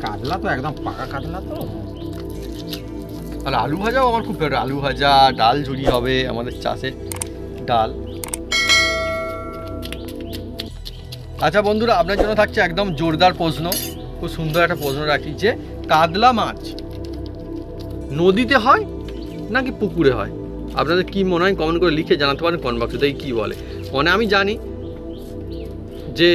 কাতলা তো একদম পাকা কাতলা তো। আর আলু ভাজাও আমার খুব ফেভারিট, আলু ভাজা, ডাল ঝুরি হবে আমাদের চাষের ডাল। আচ্ছা বন্ধুরা, আপনার জন্য থাকছে একদম জোরদার প্রশ্ন, খুব সুন্দর একটা প্রশ্ন রাখি যে কাতলা মাছ নদীতে হয় নাকি পুকুরে হয়? আপনাদের কি মনে হয় কমেন্ট করে লিখে জানাতে পারেন কমেন্ট বক্সে। তাই কী বলে মানে আমি জানি যে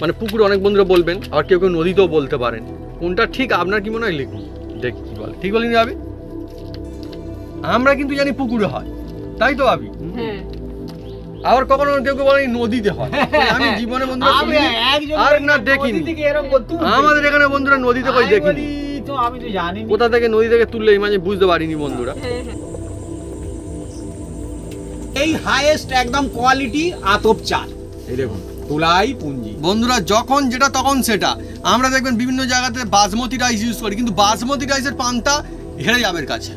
মানে পুকুরে অনেক বন্ধুরা বলবেন, আবার কেউ কেউ নদীতেও বলতে পারেন। কোনটা ঠিক আপনার কি মনে হয় লিখুন, দেখি কী বলে। ঠিক বলিনি ভাবি? আমরা কিন্তু জানি পুকুরে হয়, তাই তো ভাবি? আবার কখনো কেউ কেউ বলে নদীতে হয়। আমি জীবনে বন্ধুরা আর না দেখিনি, আমাদের এখানে বন্ধুরা নদীতে কই দেখিনি তো, আমি তো জানি কোথা থেকে নদী থেকে তুললে এই মাঝে বুঝতে পারিনি বন্ধুরা। এই হাইয়েস্ট একদম কোয়ালিটি আতপ চাল, এই দেখুন তুলাই পুঞ্জি। বন্ধুরা যখন যেটা তখন সেটা, আমরা দেখবেন বিভিন্ন জায়গাতে বাসমতি রাইস ইউজ করি, কিন্তু বাসমতি রাইসের পান্তা হেরে যাবে কাছে।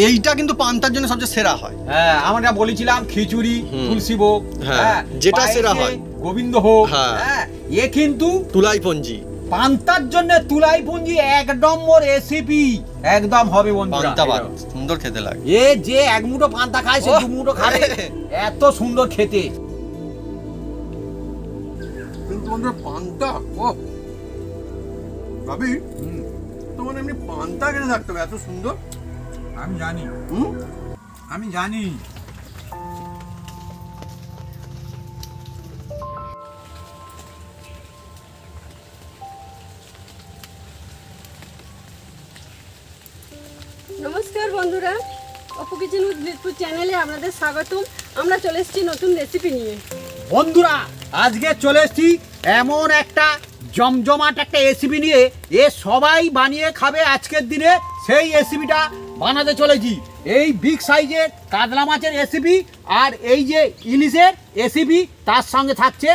এইটা কিন্তু পান্তার জন্য সবচেয়ে সেরা হয়। হ্যাঁ, আমরা বলেছিলাম খিচুড়ি, তুলসী ভোগ, হ্যাঁ যেটা সেরা হয়, গোবিন্দ ভোগ। হ্যাঁ এ কিন্তু তুলাই পঞ্জি, পান্তার জন্য তুলাই পুঞ্জি এক নম্বর রেসিপি একদম হবে বন্ধুরা। পান্তা ভাত সুন্দর খেতে লাগে। এ যে এক মুঠো পান্তা খায় সে দু মুঠো খাবে, এত সুন্দর খেতে। কিন্তু বন্ধুরা পান্তা ও ভাবি তোমার এমনি পান্তা খেতে থাকতে হবে এত সুন্দর? আমি জানি, আমি জানি। নমস্কার বন্ধুরা, অপু কিচেন উইথ মিরপুর চ্যানেলে আপনাদের স্বাগতম। আমরা চলে এসেছি নতুন রেসিপি নিয়ে। বন্ধুরা আজকে চলে এসেছি এমন একটা জমজমাট একটা রেসিপি নিয়ে, এ সবাই বানিয়ে খাবে আজকের দিনে। সেই রেসিপিটা বানাতে চলেছি। এই বিগ সাইজের কাতলা মাছের রেসিপি আর এই যে ইলিশের রেসিপি, তার সঙ্গে থাকছে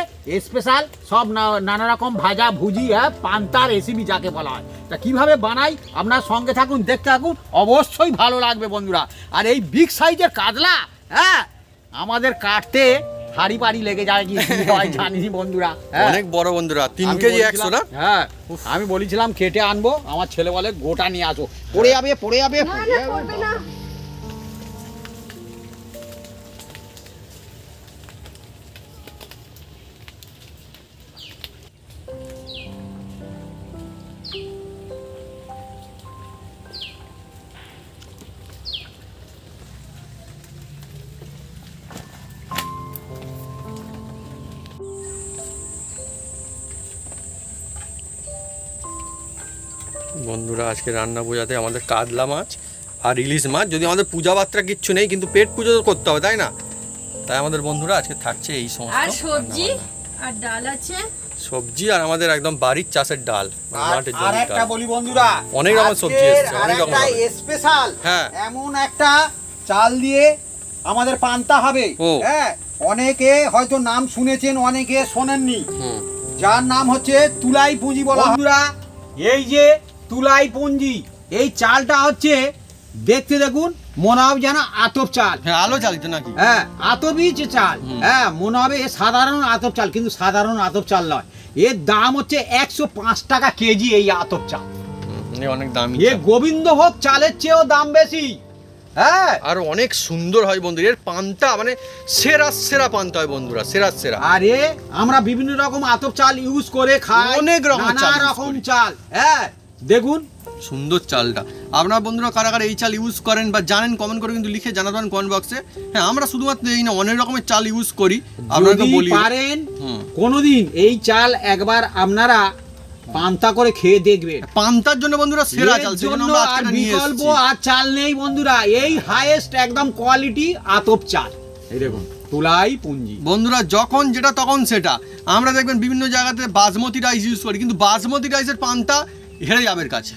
স্পেশাল সব নানা রকম ভাজা ভুজি, পান্তার রেসিপি যাকে বলা হয়। তা কীভাবে বানাই আপনার সঙ্গে থাকুন, দেখতে থাকুন, অবশ্যই ভালো লাগবে বন্ধুরা। আর এই বিগ সাইজের কাতলা আমাদের কাটতে হাড়ি পাড়ি লেগে যায়, কি হয় জানিনি বন্ধুরা। অনেক বড় বন্ধুরা, 3 কেজি 100 না? হ্যাঁ, আমি বলেছিলাম কেটে আনবো, আমার ছেলে বলে গোটা নিয়ে আসো, পড়ে যাবে পড়ে যাবে। বন্ধুরা আজকে রান্না বোঝাতে আমাদের কাতলা মাছ আর ইলিশ মাছ, যদি আমাদের পূজা বাত্রা কিচ্ছু নেই, কিন্তু পেট পুজো তো করতে হবে তাই না? তাই আমাদের বন্ধুরা আজকে থাকছে এই সমস্ত, আর সবজি আর ডাল আছে, সবজি আর আমাদের একদম বাড়ির চাষের ডাল। আর একটা বলি বন্ধুরা, অনেক রকম সবজি এসেছে, অনেক রকম স্পেশাল। হ্যাঁ, এমন একটা চাল দিয়ে আমাদের পান্তা হবে। হ্যাঁ, অনেকে হয়তো নাম শুনেছেন, অনেকে শোনেননি, যার নাম হচ্ছে তুলাই পুঁজি বলা। বন্ধুরা এই যে তুলাই পুঁজি, এই চালটা হচ্ছে দেখতে দেখুন মনে হবে যেন আতপ চাল। হ্যাঁ আলো চালিত নাকি? হ্যাঁ আতপই যে চাল, হ্যাঁ মনে হবে সাধারণ আতপ চাল, কিন্তু সাধারণ আতপ চাল নয়। এর দাম হচ্ছে 105 টাকা কেজি এই আতপ চাল। অনেক দামি। এ গোবিন্দভোগ চালের চেয়েও দাম বেশি। হ্যাঁ, আর অনেক সুন্দর হয় বন্ধুরা, এর পান্তা মানে সেরা সেরা পান্তা হয় বন্ধুরা, সেরা সেরা। আরে আমরা বিভিন্ন রকম আতপ চাল ইউজ করে খাই, অনেক রকম নানা রকম চাল। হ্যাঁ দেখুন সুন্দর চালটা। আপনারা বন্ধুরা কারা কারা এই চাল ইউজ করেন বা জানেন কমেন্ট করে কিন্তু লিখে জানাতে পারেন কমেন্ট বক্সে। হ্যাঁ আমরা শুধুমাত্র এই না, অনেক রকমের চাল ইউজ করি, আপনাদেরকে বলি পারেন কোনোদিন এই চাল একবার আপনারা পান্তা করে খেয়ে দেখবেন। পান্তার জন্য বন্ধুরা সেরা চাল, সেজন্য আমরা আজকে নিয়ে এসেছি। বিকল্প আর চাল নেই বন্ধুরা, এই হাইয়েস্ট একদম কোয়ালিটি আতপ চাল। এই দেখুন তুলাই পুঞ্জি। বন্ধুরা যখন যেটা তখন সেটা, আমরা দেখবেন বিভিন্ন জায়গাতে বাসমতি রাইস ইউজ করি, কিন্তু বাসমতি রাইসের পান্তা হেরে যাবে কাছে।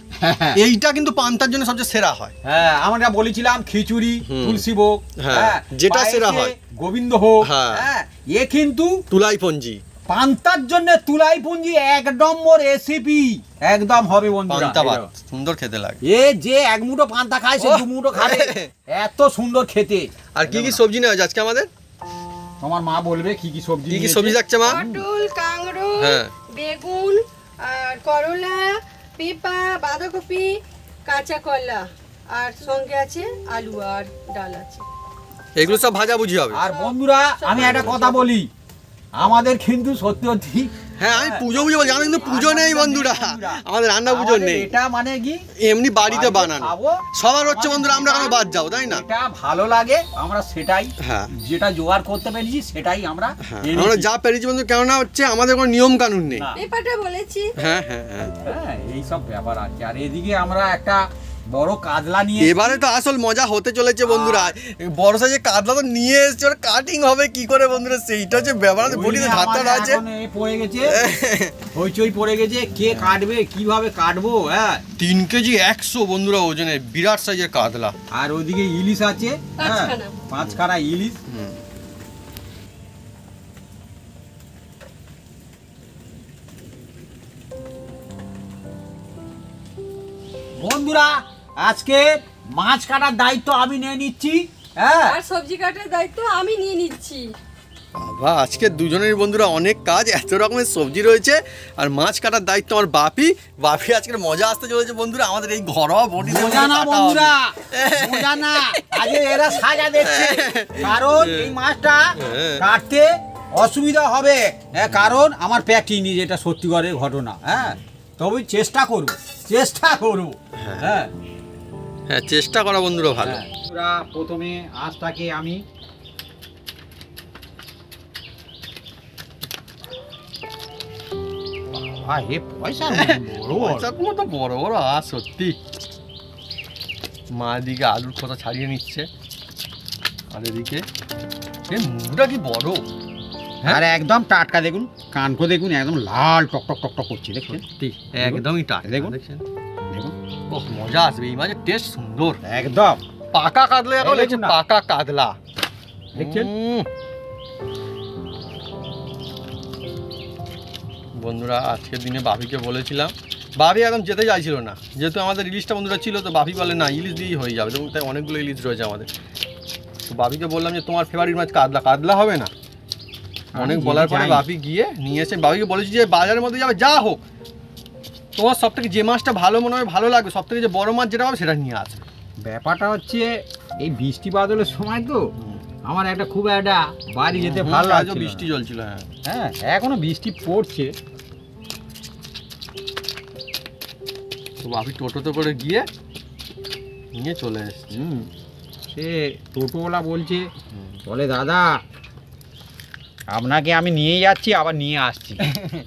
এইটা কিন্তু পান্তার জন্য সবচেয়ে সেরা হয়। হ্যাঁ, আমরা বলেছিলাম খিচুড়ি, তুলসী ভোগ, যেটা সেরা হয়, গোবিন্দ ভোগ। হ্যাঁ, এ কিন্তু তুলাই পঞ্জি, পান্তার জন্য তুলাই পুঞ্জি এক নম্বর রেসিপি একদম হবে বন্ধুরা। পান্তা ভাত সুন্দর খেতে লাগে। এ যে এক মুঠো পান্তা খায় সে দু মুঠো খাবে, এত সুন্দর খেতে। আর কি কি সবজি নেওয়া আজকে আমাদের? তোমার মা বলবে কি কি সবজি, কি কি সবজি থাকছে মা? পটল, কাঁকরোল, বেগুন, আর করলা, পেঁপা, বাঁধাকপি, কাঁচা কলা, আর সঙ্গে আছে আলু আর ডাল আছে। এগুলো সব ভাজাভুজি হবে। আর বন্ধুরা আমি একটা কথা বলি, আমাদের কিন্তু সত্যি সত্যি হ্যাঁ আমি পুজো বলছি, আমাদের কিন্তু পুজো নেই বন্ধুরা, আমাদের রান্না পুজো আমাদের নেই, এটা মানে কি এমনি বাড়িতে বাড়িতে বানানো। খাবো। সবার হচ্ছে বন্ধুরা আমরা কেন বাদ যাও, তাই না? এটা ভালো লাগে, আমরা সেটাই হ্যাঁ যেটা জোগাড় করতে পেরেছি সেটাই আমরা হ্যাঁ এনেছি। আমরা যা পেরেছি বন্ধু, কেননা হচ্ছে আমাদের কোনো নিয়ম কানুন নেই। না। পেঁপাটা বলেছি। হ্যাঁ হ্যাঁ হ্যাঁ হ্যাঁ এইসব ব্যাপার আছে। আর এদিকে আমরা একটা বড় কাতলা নিয়ে এবারে তো আসল মজা হতে চলেছে বন্ধুরা, বড় সাইজের কাতলা তো নিয়ে এসছে, ওর কাটিং হবে কি করে বন্ধুরা, সেইটা হচ্ছে ব্যাপার। বলিতে ভাতটা আছে পড়ে গেছে, হইচই পড়ে গেছে, কে কাটবে কিভাবে কাটবো। হ্যাঁ 3 কেজি 100 বন্ধুরা ওজনের বিরাট সাইজের কাতলা। আর ওদিকে ইলিশ আছে, হ্যাঁ 5খানা ইলিশ। বন্ধুরা আজকে মাছ কাটার দায়িত্ব আমি নিয়ে নিচ্ছি। হ্যাঁ আর সবজি কাটার দায়িত্ব আমি নিয়ে নিচ্ছি। বাবা আজকে দুজনের বন্ধুরা অনেক কাজ, এত রকমের সবজি রয়েছে, আর মাছ কাটার দায়িত্ব আমার বাপি। আজকের মজা আসতে চলেছে বন্ধুরা, আমাদের এই ঘরোয়া বডি মজা না বন্ধুরা, মজা না, আজকে এরা সাজা দেখছে, কারণ এই মাছটা কাটতে অসুবিধা হবে। হ্যাঁ কারণ আমার প্র্যাকটিস, এটা সত্যিকারের ঘটনা। হ্যাঁ তবে চেষ্টা করবো। হ্যাঁ হ্যাঁ চেষ্টা করা বন্ধুরা ভালো। বন্ধুরা প্রথমে আঁচটাকে আমি পয়সাগুলো তো বড় বড় আস সত্যি। মা এদিকে আলুর খোসা ছাড়িয়ে নিচ্ছে, আর এদিকে মুখটা কি বড়, আর একদম টাটকা, দেখুন কানকো দেখুন একদম লাল টক টক টক টক করছে, দেখছেন? সত্যি একদমই টাটকা। দেখুন। দেখছেন, দেখুন ওহ মজা আসবে, এই মাছের টেস্ট সুন্দর। একদম পাকা কাতলা এখন এই দেখুন না। পাকা কাতলা দেখছেন? বন্ধুরা আজকের দিনে বাপিকে বলেছিলাম, বাপি একদম যেতে চাইছিল না, যেহেতু আমাদের ইলিশটা বন্ধুরা ছিল, তো বাপি বলে না ইলিশ দিয়েই হয়ে যাবে, এবং তাই অনেকগুলো ইলিশ রয়েছে আমাদের। তো বাপিকে বললাম যে তোমার ফেভারিট মাছ কাতলা, কাতলা হবে না? অনেক বলার পরে বাপি গিয়ে নিয়ে এসে, বাপিকে বলেছি যে বাজারের মধ্যে যাবে যা হোক, তোমার সব থেকে যে মাছটা ভালো মনে হয়, ভালো লাগবে, সব থেকে যে বড় মাছ যেটা হবে সেটা নিয়ে আসবে। ব্যাপারটা হচ্ছে এই বৃষ্টি বাদলের সময় তো আমার একটা খুব একটা বাড়ি যেতে ভালো লাগছে। বৃষ্টি চলছিল। হ্যাঁ হ্যাঁ এখনো বৃষ্টি পড়ছে। তো বাপি টোটোতে করে গিয়ে নিয়ে চলে এসছে। সে টোটোওয়ালা বলছে, বলে দাদা আপনাকে আমি নিয়ে যাচ্ছি আবার নিয়ে আসছি।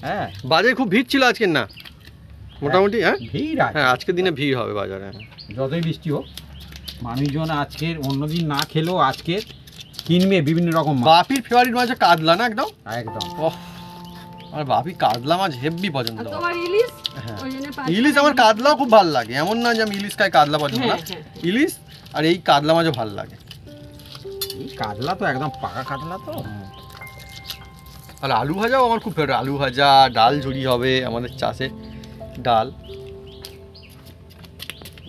হ্যাঁ বাজারে খুব ভিড় ছিল আজকে না মোটামুটি? হ্যাঁ ভিড় আছে, হ্যাঁ আজকের দিনে ভিড় হবে বাজারে। যতই বৃষ্টি হোক মানুষজন আজকের অন্যদিন না খেলেও আজকে কিনবে বিভিন্ন রকম মাছ। বাপির ফেভারিট মাছ কাতলা না? একদম একদম ওহ, আমার বাপি কাতলা মাছ হেভি পছন্দ। আর তোমার ইলিশ? হ্যাঁ ওই জন্য ইলিশ আমার কাতলাও খুব ভালো লাগে, এমন না যে আমি ইলিশ খাই কাতলা পছন্দ না, হ্যাঁ, ইলিশ আর এই কাতলা মাছও ভালো লাগে। এই কাতলা তো একদম পাকা কাতলা তো। আর আলু ভাজাও আমার খুব ফেভারিট, আলু ভাজা, ডাল ঝুড়ি হবে আমাদের চাষে ডাল।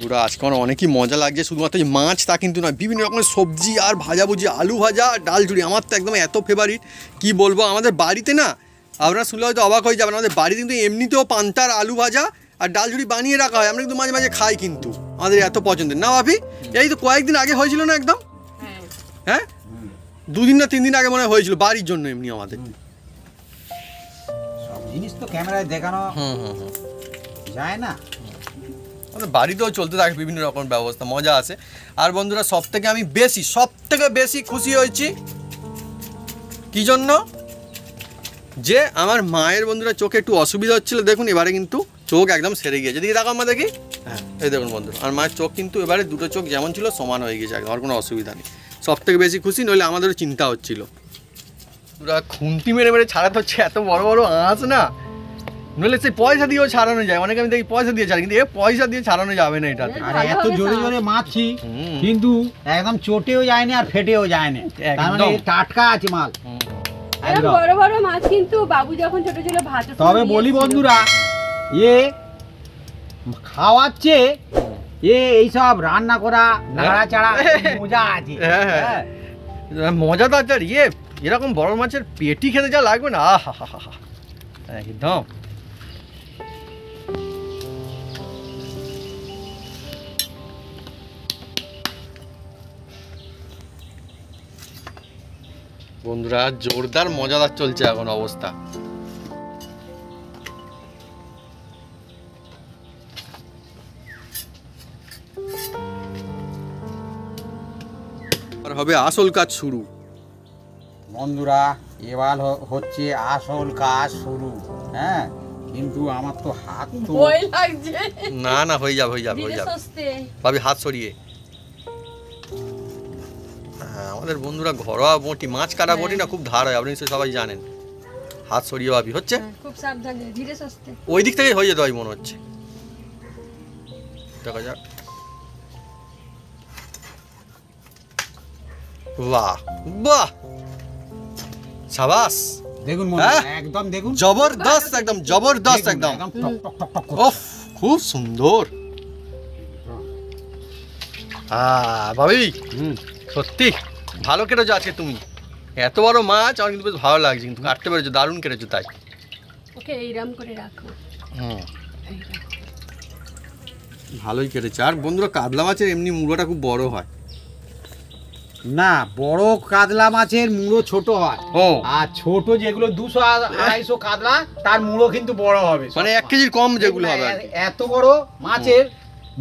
পুরো আজকে আমার অনেকই মজা লাগছে, শুধুমাত্র যে মাছ তা কিন্তু না, বিভিন্ন রকমের সবজি আর ভাজাভুজি, আলু ভাজা, ডাল ঝুড়ি আমার তো একদম এত ফেভারিট কি বলবো। আমাদের বাড়িতে না, আপনারা শুনলে হয়তো অবাক হয়ে যাবেন, আমাদের বাড়িতে কিন্তু এমনিতেও পান্তার আলু ভাজা আর ডাল ঝুড়ি বানিয়ে রাখা হয়, আমরা কিন্তু মাঝে মাঝে খাই, কিন্তু আমাদের এত পছন্দের না বাপি। এই তো কয়েকদিন আগে হয়েছিল না একদম, হ্যাঁ 2 দিন না 3 দিন আগে মনে হয় হয়েছিল, বাড়ির জন্য এমনি আমাদের। সব জিনিস তো ক্যামেরায় দেখানো যায় না, আমাদের বাড়িতেও চলতে থাকে বিভিন্ন রকম ব্যবস্থা, মজা আছে। আর বন্ধুরা সব থেকে বেশি খুশি হয়েছি কি জন্য, যে আমার মায়ের বন্ধুরা চোখে একটু অসুবিধা হচ্ছিল, দেখুন এবারে কিন্তু চোখ একদম সেরে গিয়েছে। দিকে দেখো আমরা দেখি, হ্যাঁ এই দেখুন বন্ধুরা, আর মায়ের চোখ কিন্তু এবারে দুটো চোখ যেমন ছিল সমান হয়ে গেছে, আর কোনো অসুবিধা নেই। সব থেকে বেশি খুশি, নইলে আমাদেরও চিন্তা হচ্ছিল। পুরা খুন্তি মেরে মেরে ছাড়াতে হচ্ছে, এত বড় বড় আঁচ না, নইলে সেই পয়সা দিয়েও ছাড়ানো যায়, অনেকে আমি দেখি পয়সা দিয়ে ছাড়ে, কিন্তু এ পয়সা দিয়ে ছাড়ানো যাবে না এটাতে। আর এত জোরে জোরে মারছি কিন্তু একদম চটেও যায় না আর ফেটেও যায় না, তার মানে টাটকা আছে মাল। এরকম বড় বড় মাছ কিন্তু বাবু যখন ছোট ছিল ভাত। তবে বলি বন্ধুরা, এ খাওয়াচ্ছে, এইসব রান্না করা নাড়াচাড়া মজা আছে। হ্যাঁ মজা তো আছে। আর এরকম বড় মাছের পেটি খেতে যা লাগবে না, আহা হা হা হা একদম। বন্ধুরা জোরদার মজাদার চলছে এখন অবস্থা। আর হবে আসল কাজ শুরু। বন্ধুরা এবার হচ্ছে আসল কাজ শুরু। হ্যাঁ, কিন্তু আমার তো হাত তো ভয় লাগছে। না না, হয়ে যাবে হয়ে যাবে হয়ে ধীরে যাবে। সুস্থে। ভাবি হাত সরিয়ে। হ্যাঁ, আমাদের বন্ধুরা ঘরোয়া বটি, মাছ কাটা বটি না খুব ধার হয়, আপনি সবাই জানেন। হাত সরিয়ে ভাবি হচ্ছে, হ্যাঁ, খুব সাবধানে ধীরে সুস্থে। ওই দিক থেকে হয়ে যেতে হয় মনে হচ্ছে। দেখা যাক। বাহ বাহ, সাবাস, দেখুন মনে হ্যাঁ? একদম দেখুন, জবরদস্ত, একদম জবরদস্ত, দেখুন, একদম টক টক টক টক করছে। ওফ, খুব সুন্দর। ভাবি হুম, সত্যি ভালো কেটেছো আজকে তুমি। এত বড় মাছ আমার কিন্তু বেশ ভালো লাগছে, কিন্তু কাটতে পেরেছো, দারুণ কেটেছো তাই। ওকে এইরকম করে রাখো। হুম, ভালোই কেটেছে। আর বন্ধুরা কাতলা মাছের এমনি মুড়োটা খুব বড় হয়। না, বড় কাতলা মাছের মুড়ো ছোট হয়, ও আর ছোট যেগুলো 200-250 কাতলা তার মুড়ো কিন্তু বড় হবে। মানে 1 কেজির কম যেগুলো হবে আর কি। এত বড় মাছের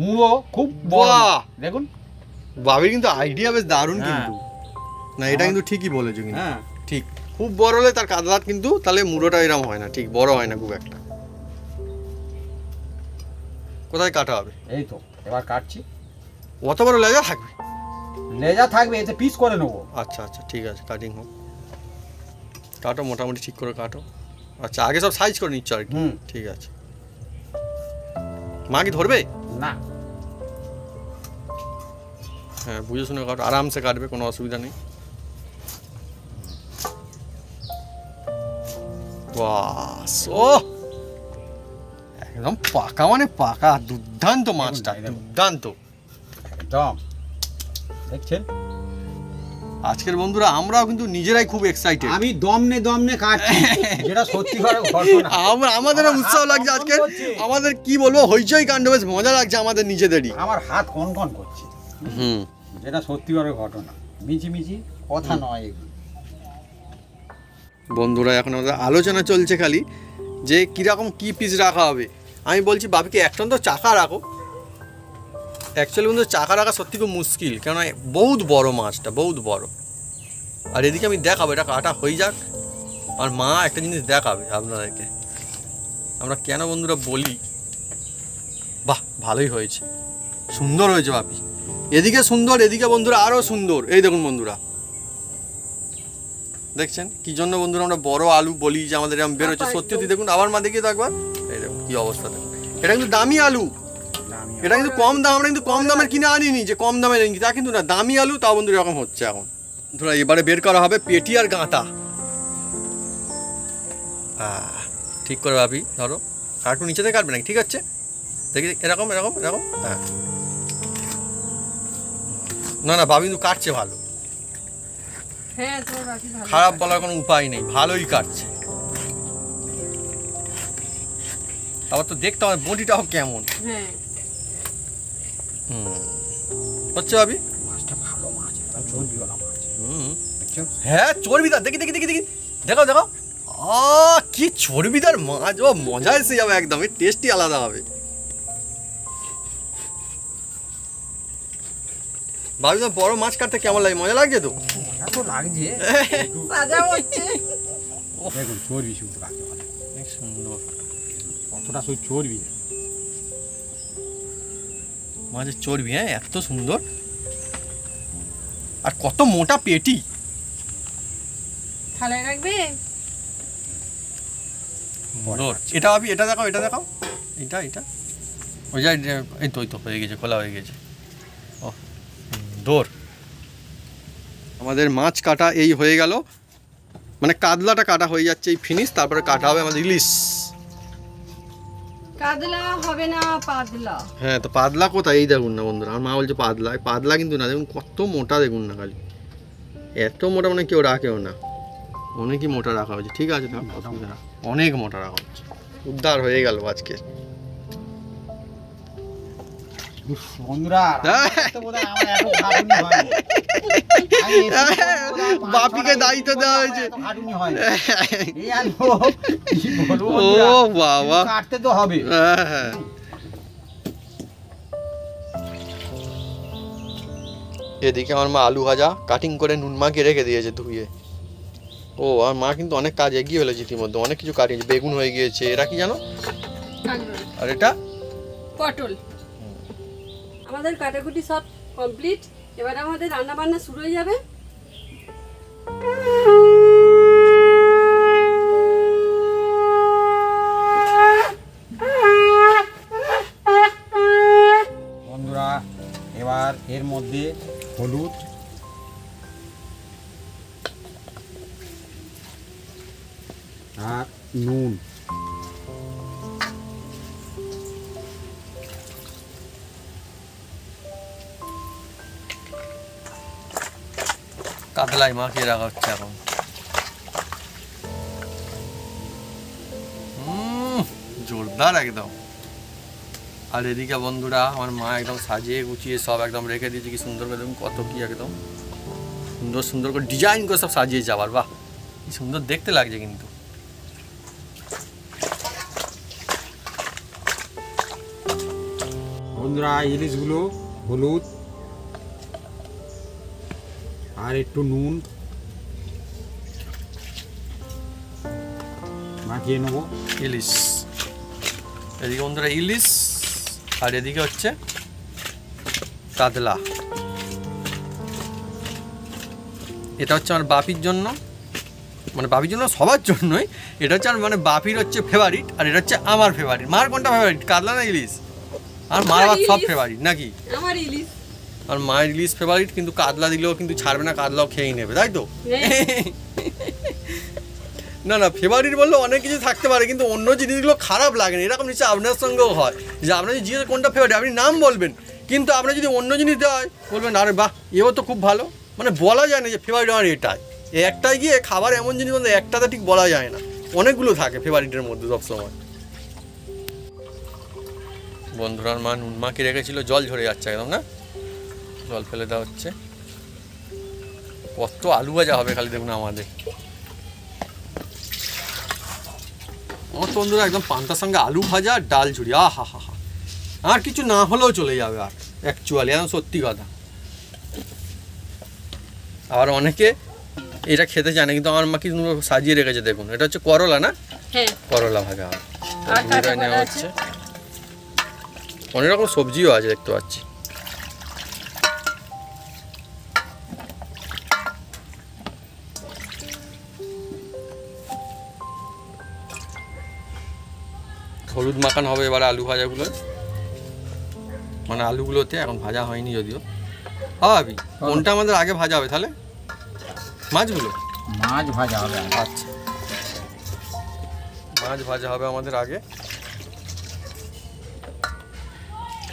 মুড়ো খুব বড়। বাহ! দেখুন, ভাবির কিন্তু আইডিয়া বেশ দারুণ হ্যাঁ। কিন্তু। না, এটা কিন্তু ঠিকই বলেছো কিন্তু। হ্যাঁ, ঠিক, খুব বড় হলে তার কাতলার কিন্তু তাহলে মুড়োটা এরকম হয় না, ঠিক বড় হয় না খুব একটা। কোথায় কাটা হবে? এই তো এবার কাটছি। অত বড় লেজা থাকবে? লেজা থাকবে, এতে পিস করে নেবো। আচ্ছা আচ্ছা, ঠিক আছে, কাটিং হোক। কাটো মোটামুটি ঠিক করে কাটো। আচ্ছা, আগে সব সাইজ করে নিচ্ছ আর কি। হুম, ঠিক আছে। মা কি ধরবে? না, হ্যাঁ, বুঝে শুনে কাটো, আরামসে কাটবে, কোনো অসুবিধা নেই। বাস, ও একদম পাকা, মানে পাকা, দুর্দান্ত মাছটা, এই দেখুন। দুর্দান্ত। একদম দেখছেন, আজকের বন্ধুরা আমরাও কিন্তু নিজেরাই খুব এক্সাইটেড। আমি দমনে দমনে কাটছি, যেটা সত্যি করে ঘটনা। আমাদের আমার উৎসাহ হাত লাগছে কনকন আজকে। করছে। আমাদের কি বলবো, হইচই কাণ্ড, বেশ মজা লাগছে আমাদের নিজেদেরই। আমার হাত কনকন করছে, হুম, যেটা সত্যি করে ঘটনা, মিছি মিছি কথা নয় এগুলো। বন্ধুরা এখন আমাদের আলোচনা চলছে খালি যে কীরকম কী পিস রাখা হবে। আমি বলছি বাপিকে একটা তো চাকা রাখো। অ্যাকচুয়ালি বন্ধু চাকা রাখা সত্যি খুব মুশকিল, কেননা বহুত বড় মাছটা, বহুত বড়। আর এদিকে আমি দেখাবো, এটা কাটা হয়ে যাক, আর মা একটা জিনিস দেখাবে আপনাদেরকে। আমরা কেন বন্ধুরা বলি, বাহ ভালোই হয়েছে, সুন্দর হয়েছে বাপি। এদিকে সুন্দর, এদিকে বন্ধুরা আরও সুন্দর। এই দেখুন বন্ধুরা, দেখছেন কি জন্য বন্ধুরা আমরা বড় আলু বলি যে আমাদের এরকম বেরোচ্ছে। সত্যি সত্যি দেখুন, আবার মা দেখিয়ে তো একবার। এই দেখুন কি অবস্থা, দেখুন এটা কিন্তু দামি আলু, এটা কিন্তু কম দাম। আমরা কিন্তু কম দামের কিনে আনিনি যে কম দামের এনেছি, তা কিন্তু না, দামি আলু। তাও বন্ধুরা এরকম হচ্ছে এখন। বন্ধুরা এবারে বের করা হবে পেটি আর গাঁতা। ঠিক করে ভাবি ধরো, আর একটু নিচে থেকে কাটবে নাকি? ঠিক আছে, দেখি এরকম এরকম এরকম। হ্যাঁ, না না, ভাবি কিন্তু কাটছে ভালো, হ্যাঁ, তোর রাখি ভালো। খারাপ বলার কোনো উপায় নেই, ভালোই কাটছে। আবার তো দেখতে হবে বটিটাও কেমন। হ্যাঁ, হচ্ছে ভাবি। মাছটা ভালো মাছ, একদম চর্বিওয়ালা মাছ। দেখছো? হ্যাঁ, চর্বিদার, দেখি দেখি দেখি দেখি, দেখো দেখো, কি চর্বিদার মাছ, ও মজা এসে যাবে একদম, এর টেস্টই আলাদা হবে। ভাবি তো বড় মাছ কাটতে কেমন লাগে, মজা লাগছে তো? মজা তো লাগছে। সাজা হচ্ছে। দেখুন চর্বি শুধু রাখতে পারে, অনেক সুন্দর কতটা শুধু চর্বি। মাছের চর্বি, হ্যাঁ এত সুন্দর, আর কত মোটা পেটি। থালায় রাখবে? সুন্দর। এটা ভাবি, এটা দেখাও, এটা দেখাও, এটা এটা ওই যা, এই তো, ওই তো হয়ে গেছে, খোলা হয়ে গেছে। ও সুন্দর। আমাদের মাছ কাটা এই হয়ে গেল, মানে কাতলাটা কাটা হয়ে যাচ্ছে, এই ফিনিশ। তারপরে কাটা হবে আমাদের ইলিশ। কাতলা হবে না, পাতলা। হ্যাঁ, তো পাতলা কোথায়? এই দেখুন না বন্ধুরা, আমার মা বলছে পাতলা, পাতলা কিন্তু না, দেখুন কত মোটা, দেখুন না খালি, এত মোটা মানে কেউ রাখেও না, অনেকই মোটা রাখা হয়েছে। ঠিক আছে, অসুবিধা না, অনেক মোটা রাখা হচ্ছে। উদ্ধার হয়ে গেল আজকে। বন্ধুরা, রান্না করতে বোধহয় আমার এত খাটুনি হয়নি। বাপিকে দায়িত্ব দেওয়া হয়েছে। ও বাবা, কাটতে তো হবে। হ্যাঁ, এদিকে আমার মা আলু ভাজা কাটিং করে নুন মাখিয়ে রেখে দিয়েছে ধুয়ে। ও আর মা কিন্তু অনেক কাজ এগিয়ে ফেলেছে ইতিমধ্যে, অনেক কিছু কাটিয়েছে। বেগুন হয়ে গিয়েছে, এরা কি জানো, আর এটা পটল। আমাদের কাটাকুটি সব কমপ্লিট, এবার আমাদের রান্না বান্না শুরু হয়ে যাবে। বন্ধুরা এবার এর মধ্যে হলুদ, আর নুন, কাতলাই মাখিয়ে রাখা হচ্ছে এখন। জোরদার একদম। আর এদিকে বন্ধুরা আমার মা একদম সাজিয়ে গুছিয়ে সব একদম রেখে দিয়েছে, কি সুন্দর করে দেখুন, কত কি একদম সুন্দর সুন্দর করে ডিজাইন করে সব সাজিয়েছে আবার। বাহ, কি সুন্দর দেখতে লাগছে কিন্তু। বন্ধুরা ইলিশগুলো হলুদ আর একটু নুন মাখিয়ে নেবো। ইলিশ, এদিকে বন্ধুরা ইলিশ, আর এদিকে হচ্ছে কাতলা। এটা হচ্ছে আমার বাপির জন্য, মানে বাপির জন্য সবার জন্যই। এটা হচ্ছে মানে বাপির হচ্ছে ফেভারিট, আর এটা হচ্ছে আমার ফেভারিট। মার কোনটা ফেভারিট, কাতলা না ইলিশ? আর মার আবার সব ফেভারিট নাকি? আমার ইলিশ। আর মায়ের ইলিশ ফেভারিট, কিন্তু কাতলা দিলেও কিন্তু ছাড়বে না, কাতলাও খেয়েই নেবে, তাই তো? না না, ফেভারিট বললে অনেক কিছু থাকতে পারে, কিন্তু অন্য জিনিসগুলো খারাপ লাগে না। এরকম নিশ্চয়ই আপনার সঙ্গেও হয় যে আপনার যদি জিজ্ঞেস কোনটা ফেভারিট, আপনি নাম বলবেন, কিন্তু আপনার যদি অন্য জিনিস দেওয়া হয় বলবেন আরে বাহ এও তো খুব ভালো। মানে বলা যায় না যে ফেভারিট আমার এটাই, একটাই গিয়ে খাবার এমন জিনিস মধ্যে একটাতে ঠিক বলা যায় না, অনেকগুলো থাকে ফেভারিটের মধ্যে সবসময়। বন্ধুরার মা নুন মাখিয়ে রেখেছিল, জল ঝরে যাচ্ছে একদম, না জল ফেলে দেওয়া হচ্ছে। কত আলু ভাজা হবে খালি দেখুন আমাদের। আমার তো বন্ধুরা একদম পান্তার সঙ্গে আলু ভাজা, ডাল ঝুড়ি, আহা হা হা, আর কিছু না হলেও চলে যাবে। আর অ্যাকচুয়ালি একদম সত্যি কথা। আর অনেকে এটা খেতে চায় না, কিন্তু আমার মা কিন্তু সাজিয়ে রেখেছে দেখুন। এটা হচ্ছে করলা, না? হ্যাঁ, করলা ভাজা আর কাঁচা নেওয়া কলা হচ্ছে। আছে। অনেক রকম সবজিও আছে দেখতে পাচ্ছি। হলুদ মাখানো হবে এবার আলু ভাজাগুলো, মানে আলুগুলোতে এখন ভাজা হয়নি যদিও। ভাবি কোনটা আমাদের আগে ভাজা হবে তাহলে? মাছগুলো? মাছ ভাজা হবে। আচ্ছা, মাছ ভাজা হবে আমাদের আগে।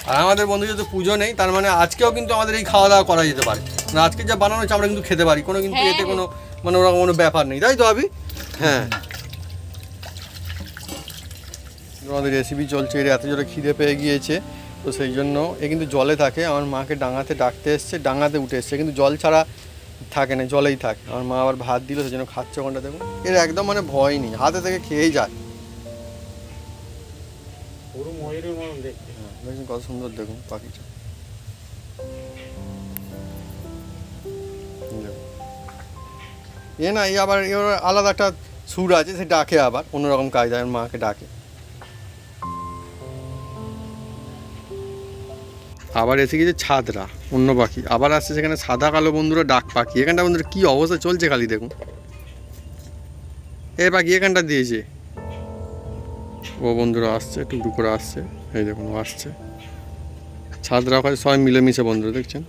আর আমাদের বন্ধু যেহেতু পুজো নেই, তার মানে আজকেও কিন্তু আমাদের এই খাওয়া দাওয়া করা যেতে পারে। না আজকে যা বানানো হচ্ছে আমরা কিন্তু খেতে পারি, কোনো কিন্তু এতে কোনো মানে ওরকম কোনো ব্যাপার নেই, তাই তো ভাবি? হ্যাঁ, আমাদের রেসিপি চলছে। এর এত জোরে খিদে পেয়ে গিয়েছে, তো সেই জন্য এ কিন্তু জলে থাকে। আমার মাকে ডাঙাতে ডাকতে এসছে, ডাঙাতে উঠে এসছে, কিন্তু জল ছাড়া থাকে না, জলেই থাকে। আমার মা আবার ভাত দিল, সেই জন্য খাচ্ছে কোনটা দেখুন। এর একদম মানে ভয় নেই, হাতে থেকে খেয়েই যায়। পুরো ময়ূরের মতন দেখতে। হ্যাঁ দেখুন কত সুন্দর, দেখুন পাখিটা। এ না, এই আবার এর আলাদা একটা সুর আছে, সে ডাকে আবার অন্যরকম কায়দায় মাকে ডাকে। আবার এসে গেছে ছাদরা, অন্য পাখি আবার আসছে সেখানে, সাদা কালো বন্ধুরা ডাক পাখি। এখানটা বন্ধুরা কি অবস্থা চলছে খালি দেখুন। এ পাখি এখানটা দিয়েছে, ও বন্ধুরা আসছে, একটু দু করে আসছে, এই দেখুন ও আসছে। ছাদরা ওখানে সবাই মিলেমিশে বন্ধুরা দেখছেন।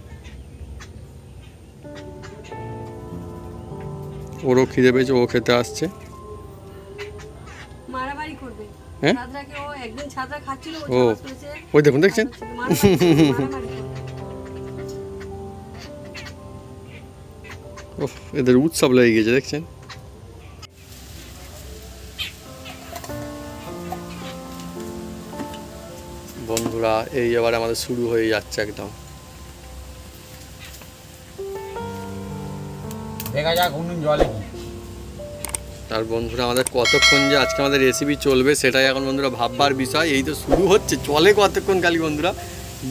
ওরও খিদে পেয়েছে, ও খেতে আসছে। মারামারি করবে। হ্যাঁ? ছাদরাকে ও একদিন ছাদরা খাচ্ছিল, ও ও, চাষ করেছে। ওই দেখুন দেখছেন। মারামারি করবে। ওহ, এদের উৎসব লেগে গেছে দেখছেন। বন্ধুরা এই এবার আমাদের শুরু হয়ে যাচ্ছে একদম। দেখা যাক নুন জলে কি। আর বন্ধুরা আমাদের কতক্ষণ যে আজকে আমাদের রেসিপি চলবে সেটাই এখন বন্ধুরা ভাববার বিষয়। এই তো শুরু হচ্ছে, চলে কতক্ষণ খালি বন্ধুরা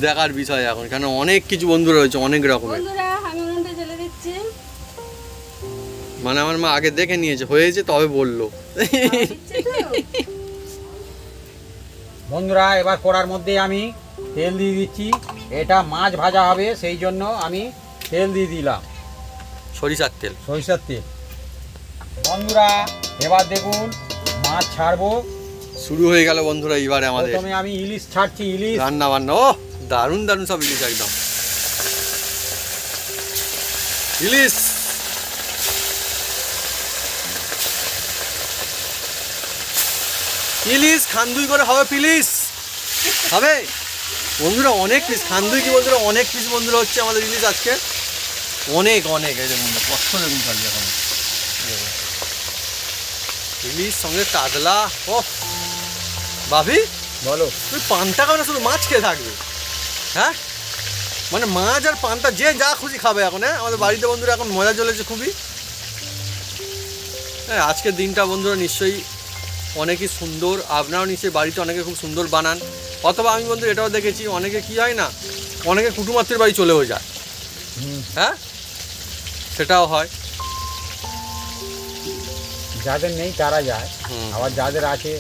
দেখার বিষয় এখন, কারণ অনেক কিছু বন্ধুরা রয়েছে অনেক রকমের। বন্ধুরা আমি উনুনটা জ্বেলে দিচ্ছি। মানে আমার মা আগে দেখে নিয়েছে হয়েছে তবে বললো। বন্ধুরা এবার কড়ার মধ্যে আমি তেল দিয়ে দিচ্ছি। এটা মাছ ভাজা হবে, সেই জন্য আমি তেল দিয়ে দিলাম, সরিষার তেল। সরিষার তেল। বন্ধুরা এবার দেখুন মাছ ছাড়বো। শুরু হয়ে গেল বন্ধুরা এবারে আমাদের প্রথমে আমি ইলিশ ছাড়ছি, ইলিশ রান্না বান্না। ও দারুণ দারুণ সব ইলিশ, একদম ইলিশ। ইলিশ খান্দুই করে হবে, প্লিজ হবে বন্ধুরা। অনেক পিস খান্দুই কি বন্ধুরা, অনেক পিস বন্ধুরা হচ্ছে আমাদের ইলিশ আজকে, অনেক অনেক। এই দেখুন কষ্ট দেখুন খালি এখন ইলিশ সঙ্গে কাতলা। ও ভাবি বলো। তুই পান্তা খাবে না, শুধু মাছ খেয়ে থাকবে? হ্যাঁ মানে মাছ আর পান্তা যে যা খুশি খাবে এখন। হ্যাঁ আমাদের বাড়িতে বন্ধুরা এখন মজা চলেছে খুবই। হ্যাঁ আজকের দিনটা বন্ধুরা নিশ্চয়ই অনেকই সুন্দর। আপনারাও নিশ্চয়ই বাড়িতে অনেকে খুব সুন্দর বানান, অথবা আমি বন্ধু এটাও দেখেছি অনেকে কি হয় না, অনেকে কুটুমাত্রের বাড়ি চলেও যায়। হ্যাঁ সেটাও হয়, যাদের নেই তারা যায়, আবার যাদের আছে,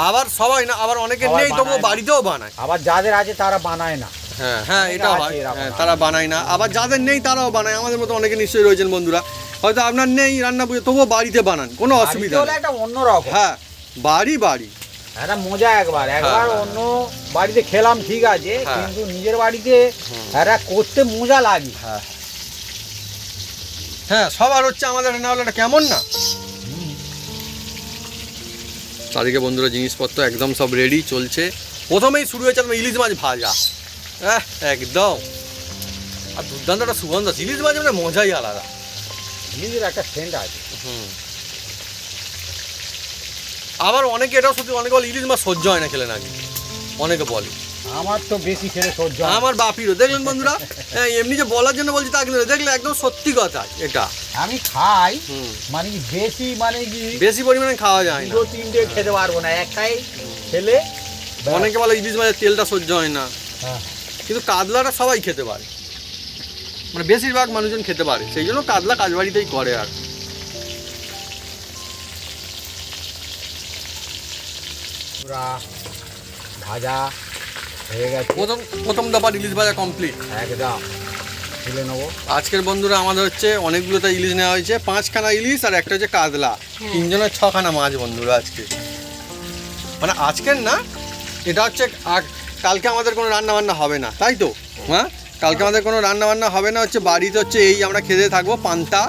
আবার সবাই না, আবার অনেকে সবাই নেই তবুও বানায় না। বাড়িতেও বানায়। আবার যাদের আছে তারা বানায় না। হ্যাঁ হ্যাঁ অনেকে এটা আছে হয়, এরকম। হ্যাঁ, তারা বানায় না। আবার যাদের নেই তারাও বানায়, আমাদের মতো অনেকে নিশ্চয়ই রয়েছেন বন্ধুরা, হয়তো আপনার নেই রান্না পুজো তবুও বাড়িতে বানান, কোনো অসুবিধা বাড়িতে হলে নেই। একটা অন্যরকম, হ্যাঁ বাড়ি বাড়ি একটা মজা। একবার হ্যাঁ। অন্য বাড়িতে খেলাম ঠিক আছে, হ্যাঁ। কিন্তু নিজের বাড়িতে এটা করতে মজা লাগে। হ্যাঁ হ্যাঁ সবার হচ্ছে, আমাদের না হলে এটা কেমন না। চারিদিকে বন্ধুরা জিনিসপত্র একদম সব রেডি চলছে। প্রথমেই শুরু হয়েছে একদম ইলিশ মাছ ভাজা। একদম আর দুর্দান্ত একটা সুগন্ধ আছে। ইলিশ মাছ মানে মজাই আলাদা। নিজের একটা সেন্ট আছে। আবার অনেকে এটাও সত্যি, অনেকে বলে ইলিশ মাছ সহ্য হয় না খেলে নাকি, অনেকে বলে। আমার তো বেশি খেলে সহ্য হয় না। আমার বাপিরও দেখলেন বন্ধুরা, এমনি যে বলার জন্য বলছি তা কিন্তু না, দেখলে একদম সত্যি কথা এটা। আমি খাই, হুম মানে কি বেশি, মানে কি বেশি পরিমাণে খাওয়া যায় না। 2-3টে খেতে পারবো না, একটাই খেলে ব্যাস। অনেকে বলে ইলিশ মাছের তেলটা সহ্য হয় না, হ্যাঁ। কিন্তু কাতলাটা সবাই খেতে পারে, মানে বেশিরভাগ মানুষজন খেতে পারে, সেই জন্য কাতলা কাজবাড়িতেই করে। আর পুরা ভাজা হয়ে গেছে, প্রথম দফা ইলিশ ভাজা কমপ্লিট একদম তুলে নেবো। আজকের বন্ধুরা আমাদের হচ্ছে অনেকগুলোতে ইলিশ নেওয়া হয়েছে, 5খানা ইলিশ আর একটা হচ্ছে কাতলা, 3জনের 6খানা মাছ বন্ধুরা আজকে। মানে আজকের না, এটা হচ্ছে কালকে আমাদের কোনো রান্না বান্না হবে না, তাই তো? হ্যাঁ কালকে আমাদের কোনো রান্না বান্না হবে না, হচ্ছে বাড়িতে হচ্ছে এই আমরা খেতে থাকবো পান্তা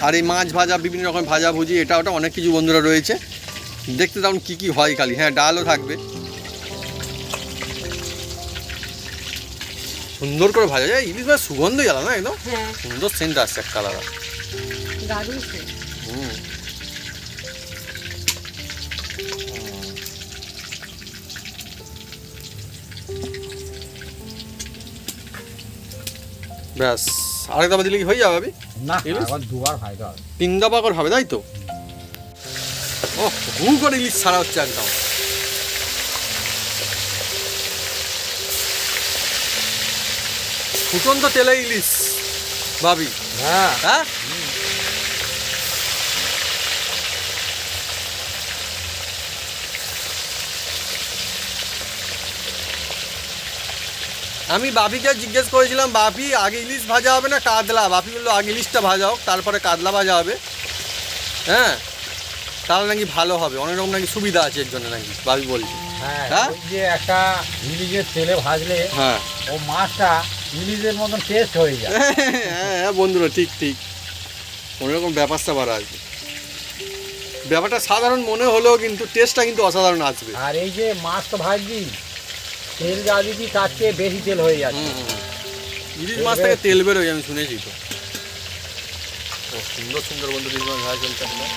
আর এই মাছ ভাজা, বিভিন্ন রকম ভাজা ভুজি, এটা ওটা অনেক কিছু বন্ধুরা রয়েছে। দেখতে থাকুন কী কী হয় খালি। হ্যাঁ ডালও থাকবে, সুন্দর করে ভাজা যায়। ইলিশ মাছ সুগন্ধই আলাদা না, একদম হ্যাঁ সুন্দর সেন্ট আসছে একটা আলাদা। দারুণ সেন্ট। হুম ব্যাস, আরেক দফা দিলে কি হয়ে যাবে ভাবি? না, ইলিশ? এখন দুবার ভাজতে হবে। 3 দফা করে হবে, তাই তো? ও হু করে ইলিশ ছাড়া হচ্ছে একদম। ফুটন্ত তেলে ইলিশ ভাবি। হ্যাঁ, হ্যাঁ আমি বাপিকে জিজ্ঞেস করেছিলাম, বাপি আগে ইলিশ ভাজা হবে না কাতলা? বাপি বললো আগে ইলিশটা ভাজা হোক, তারপরে কাতলা ভাজা হবে। হ্যাঁ তাহলে নাকি ভালো হবে, অনেক রকম নাকি সুবিধা আছে এর জন্য নাকি বাপি বলছে। হ্যাঁ, হ্যাঁ? ওই যে একটা ইলিশের তেলে ভাজলে হ্যাঁ ও মাছটা ইলিশের মতন টেস্ট হয়ে যায়। হ্যাঁ বন্ধুরা ঠিক ঠিক, অন্যরকম ব্যাপার স্যাপার আসবে। ব্যাপারটা সাধারণ মনে হলেও কিন্তু টেস্টটা কিন্তু অসাধারণ আসবে। আর এই যে মাছ তো ভাজবি, তেল যা দিবি তার চেয়ে বেশি তেল হয়ে যাচ্ছে। ইলিশ মাছ থেকে তেল বেরোয়, আমি শুনেছি তো। ও সুন্দর সুন্দর বন্ধু ইলিশ মাছ ভাজা চলছে আপনার।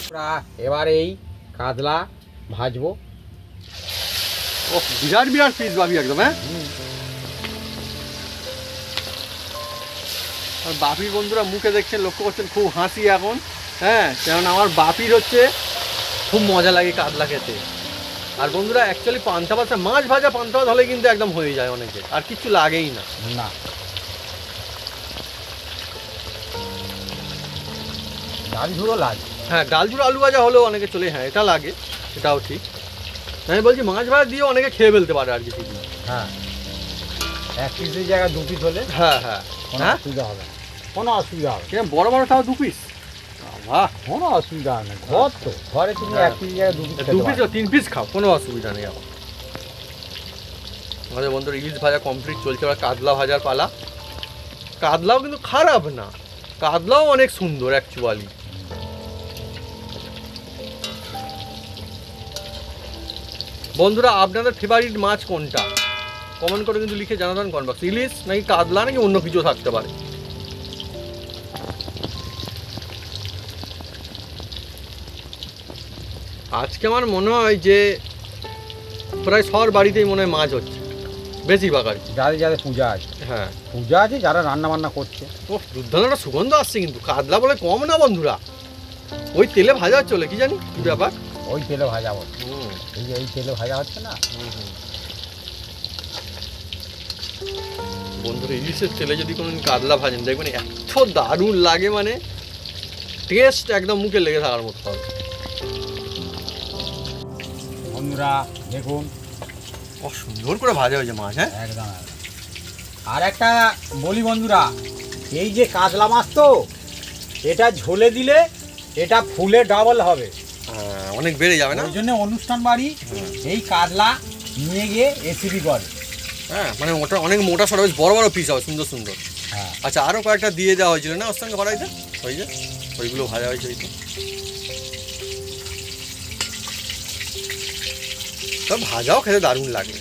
আমরা এবার এই কাতলা ভাজবো। ও বিরাট বিরাট পিস ভাবি একদম। হ্যাঁ আর বাপির বন্ধুরা মুখে দেখছেন, লক্ষ্য করছেন, খুব হাসি এখন। হ্যাঁ, কারণ আমার বাপির হচ্ছে খুব মজা লাগে কাতলা খেতে। আর বন্ধুরা অ্যাকচুয়ালি পান্তা ভাত, মাছ ভাজা পান্তা ভাত হলে কিন্তু একদম হয়ে যায় অনেকে, আর কিছু লাগেই না। না, ডাল ঝুড়ো লাগে। হ্যাঁ, ডাল ঝুড়ো আলু ভাজা হলেও অনেকে চলে, হ্যাঁ এটা লাগে, এটাও ঠিক। আমি বলছি মাছ ভাজা দিয়েও অনেকে খেয়ে ফেলতে পারে আর কিছু। হ্যাঁ, 1 পিসের জায়গায় 2 পিস হলে হ্যাঁ হ্যাঁ কোনো হ্যাঁ, অসুবিধা হবে না, কোনো অসুবিধা হবে না। কেন বড় বড় তাও 2 পিস? বাহ, কোনো অসুবিধা হবে না। ঘর তো, ঘরে তুমি হ্যাঁ। 1 পিস জায়গায় 2 পিস 2 পিস ও 3 পিস খাও, কোনো অসুবিধা নেই। এখন আমাদের বন্ধুর ইলিশ ভাজা কমপ্লিট চলছে, এবার কাতলা ভাজার পালা। কাতলাও কিন্তু খারাপ না, কাতলাও অনেক সুন্দর অ্যাকচুয়ালি। বন্ধুরা আপনাদের ফেভারিট মাছ কোনটা কমেন্ট করে কিন্তু লিখে জানাবেন কমেন্ট বক্সে। ইলিশ নাকি কাতলা নাকি অন্য কিছু থাকতে পারে। আজকে আমার মনে হয় যে প্রায় সবার বাড়িতেই মনে হয় মাছ হচ্ছে, বেশিরভাগ আর কি। যাদের যাদের পূজা আছে, হ্যাঁ, পূজা আছে, যারা রান্না বান্না করছে। ও দুর্দান্ত একটা সুগন্ধ আসছে কিন্তু, কাতলা বলে কম না বন্ধুরা। ওই তেলে ভাজা চলে, কি জানি কি ব্যাপার। ওই তেলে ভাজা হচ্ছে, হুম, এই যে এই তেলে ভাজা হচ্ছে না। বন্ধুরা ইলিশের তেলে যদি কোনো কাতলা ভাজেন দেখবেন এত দারুণ লাগে, মানে টেস্ট একদম মুখে লেগে থাকার মতো হবে। বন্ধুরা দেখুন, সুন্দর করে ভাজা হয়েছে মাছ। হ্যাঁ একদম একদম। আর একটা বলি বন্ধুরা, এই যে কাতলা মাছ তো, এটা ঝোলে দিলে এটা ফুলে ডাবল হবে, অনেক বেড়ে যাবে না? ওই জন্য অনুষ্ঠান বাড়ি এই কাতলা নিয়ে গিয়ে রেসিপি করে। হ্যাঁ, মানে ওটা অনেক মোটা সরা, বেশ বড় বড় পিস হবে, সুন্দর সুন্দর। হ্যাঁ, আচ্ছা, আরও কয়েকটা দিয়ে দেওয়া হয়েছিল না ওর সঙ্গে কড়াইতে, ওই যে ওইগুলো ভাজা হয়েছে। ওই তো সব ভাজাও খেতে দারুণ লাগে।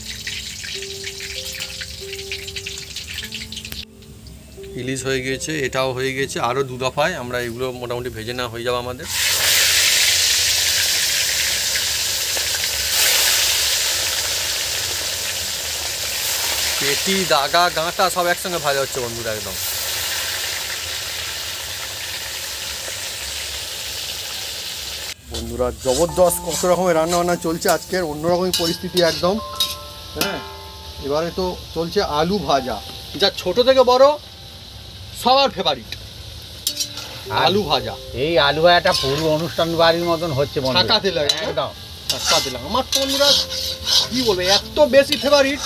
ইলিশ হয়ে গেছে, এটাও হয়ে গেছে, আরও 2 দফায় আমরা এগুলো মোটামুটি ভেজে নেওয়া হয়ে যাবে আমাদের। পেটি, দাগা, গাঁটা সব একসঙ্গে ভাজা হচ্ছে বন্ধুরা একদম। বন্ধুরা জবরদস্ত কত রকমের রান্না বান্না চলছে আজকের, অন্যরকমই পরিস্থিতি একদম। হ্যাঁ, এবারে তো চলছে আলু ভাজা, যা ছোট থেকে বড় সবার ফেভারিট আলু ভাজা। এই আলু ভাজাটা পুরো অনুষ্ঠান বাড়ির মতন হচ্ছে ছাকা তেলে একদম ছাকা তেলে। আমার তো বন্ধুরা কী বলবো, এত বেশি ফেভারিট।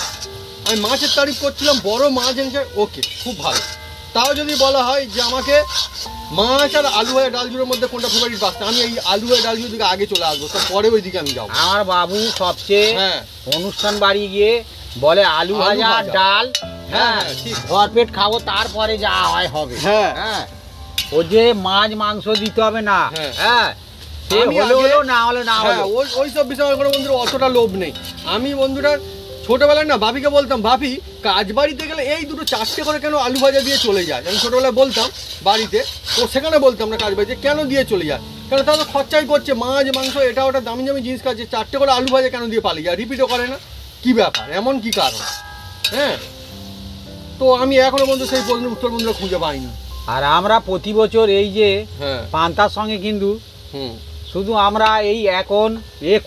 আমি মাছের তারিফ করছিলাম, বড় মাছ এনেছে, ওকে খুব ভালো। তাও যদি বলা হয় যে আমাকে মাছ আর আলু ভাজা ডাল ঝুড়োর মধ্যে কোনটা ফেভারিট বাঁচতে, আমি এই আলু ভাজা ডাল ঝুড়োর দিকে আগে চলে আসবো, তারপরে ওই দিকে আমি যাবো। আমার বাবু সবচেয়ে হ্যাঁ, অনুষ্ঠান বাড়ি গিয়ে বলে আলু ভাজা আর ডাল, হ্যাঁ ঠিক। ভরপেট খাবো, তারপরে যা হয় হবে। হ্যাঁ হ্যাঁ, ও যে মাছ মাংস দিতে হবে না। হ্যাঁ। হ্যাঁ, সে আমি হলে আগে- হলো, না হলে না হ্যাঁ, হলো। ওই সব বিষয়ে কোনো বন্ধুরা অতটা লোভ নেই। আমি বন্ধুরা ছোটবেলায় না বাপিকে বলতাম, বাপি কাজ বাড়িতে গেলে এই 2-4টে করে কেন আলু ভাজা দিয়ে চলে যায়। আমি ছোটবেলায় বলতাম বাড়িতে, তো সেখানে বলতাম না কাজ বাড়িতে কেন দিয়ে চলে যায়, কারণ তারা তো খরচাই করছে, মাছ মাংস এটা ওটা দামি দামি জিনিস খাচ্ছে, 4টে করে আলু ভাজা কেন দিয়ে পালিয়ে যায়, রিপিটও করে না, কি ব্যাপার, এমন কি কারণ? হ্যাঁ, তো আমি এখনো বন্ধু সেই প্রশ্নের উত্তর বন্ধুরা খুঁজে পাইনি। আর আমরা প্রতি বছর এই যে হ্যাঁ, পান্তার সঙ্গে কিন্তু হুম, শুধু আমরা এই এখন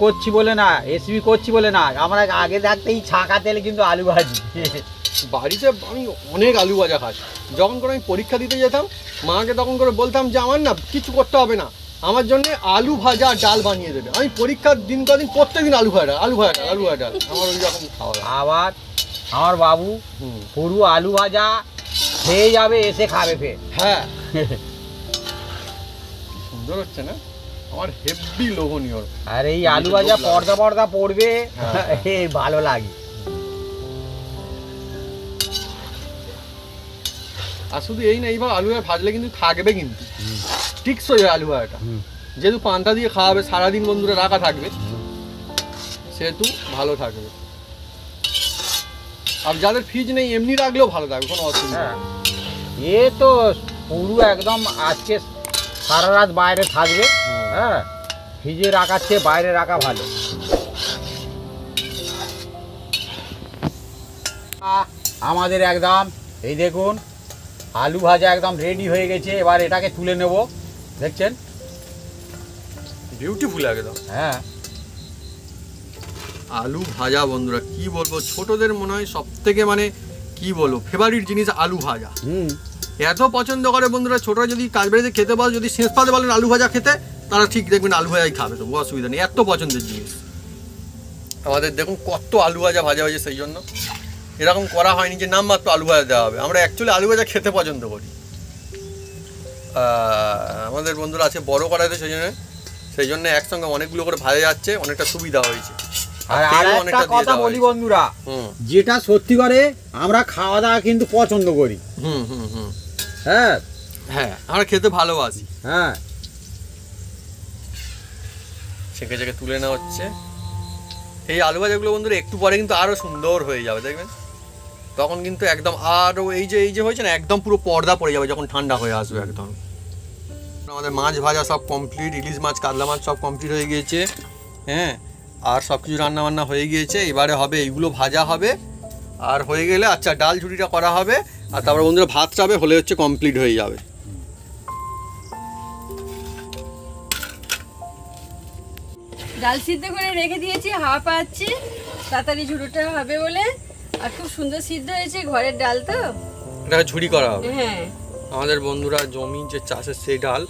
করছি বলে না, রেসিপি করছি বলে না, আমরা আগে থাকতেই ছাঁকা তেলে কিন্তু আলু ভাজি। বাড়িতে আমি অনেক আলু ভাজা খাই। যখন করে আমি পরীক্ষা দিতে যেতাম, মাকে তখন করে বলতাম যে আমার না কিছু করতে হবে না, আমার জন্য আলু ভাজা আর ডাল বানিয়ে দেবে। আমি পরীক্ষার দিন কদিন প্রত্যেকদিন আলু ভাজা আলু ভাজা আলু ভাজা ডাল, আমার ওই রকম খাওয়া দাওয়া। আবার আমার বাবু হুম, পুরো আলু ভাজা খেয়ে যাবে, এসে খাবে ফের। হ্যাঁ সুন্দর হচ্ছে না, আমার হেভি লোভনীয়। আর এই আলু ভাজা পর্দা পর্দা পড়বে, হ্যাঁ। ভালো লাগে। আর শুধু এই না, এইভাবে আলু ভাজা ভাজলে কিন্তু থাকবে, কিন্তু টিকসই হয় আলু ভাজাটা, যেহেতু পান্তা দিয়ে খাওয়াবে, সারাদিন বন্ধুরা রাখা থাকবে, সেহেতু ভালো থাকবে। আর যাদের ফ্রিজ নেই এমনি রাখলেও ভালো থাকবে, কোনো অসুবিধা নেই। এ তো পুরো একদম আজকে সারা রাত বাইরে থাকবে। হ্যাঁ, ফ্রিজে রাখার চেয়ে বাইরে রাখা ভালো। আমাদের একদম এই দেখুন আলু ভাজা একদম রেডি হয়ে গেছে, এবার এটাকে তুলে নেব। দেখছেন বিউটিফুল একদম। হ্যাঁ, আলু ভাজা বন্ধুরা কি বলবো, ছোটদের মনে হয় সব থেকে মানে কি বলবো ফেভারিট জিনিস আলু ভাজা। এত পছন্দ করে বন্ধুরা, ছোটরা যদি কাজ বাড়িতে খেতে পারে, যদি শেষ পাতে বলেন আলু ভাজা খেতে, তারা ঠিক দেখবেন আলু ভাজাই খাবে, তো অসুবিধা নেই, এত পছন্দের জিনিস। আমাদের দেখুন কত আলু ভাজা ভাজা হয়েছে, সেই জন্য এরকম করা হয়নি যে নামমাত্র আলু ভাজা দেওয়া হবে। আমরা অ্যাকচুয়ালি আলু ভাজা খেতে পছন্দ করি। আমাদের বন্ধুরা আছে বড় কড়াইতে, সেই জন্য একসঙ্গে অনেকগুলো করে ভাজা যাচ্ছে, অনেকটা সুবিধা হয়েছে। আর একটা কথা বলি বন্ধুরা, যেটা সত্যি করে আমরা খাওয়া দাওয়া কিন্তু পছন্দ করি। হ্যাঁ হ্যাঁ, আমরা খেতে ভালোবাসি। হ্যাঁ, ছেঁকে ছেঁকে তুলে নেওয়া হচ্ছে। এই আলু ভাজাগুলো বন্ধুরা একটু পরে কিন্তু আরো সুন্দর হয়ে যাবে, দেখবেন তখন কিন্তু একদম আরো এই যে হয়েছে না, একদম পুরো পর্দা পড়ে যাবে যখন ঠান্ডা হয়ে আসবে একদম। আমাদের মাছ ভাজা সব কমপ্লিট, ইলিশ মাছ কাতলা মাছ সব কমপ্লিট হয়ে গিয়েছে। হ্যাঁ, আর সব কিছু রান্না বান্না হয়ে গিয়েছে, এবারে হবে এইগুলো ভাজা হবে, আর হয়ে গেলে আচ্ছা ডাল ঝুড়িটা করা হবে, আর তারপরে বন্ধুরা ভাত চাবে, হলে হচ্ছে কমপ্লিট হয়ে যাবে। ডাল সিদ্ধ করে রেখে দিয়েছি, হাওয়া পাচ্ছি তাড়াতাড়ি ঝুড়োটা হবে বলে। আর খুব সুন্দর সিদ্ধ হয়েছে, ঘরের ডাল তো, এটাকে ঝুড়ি করা হবে। হ্যাঁ, আমাদের বন্ধুরা জমি যে চাষের সেই ডাল,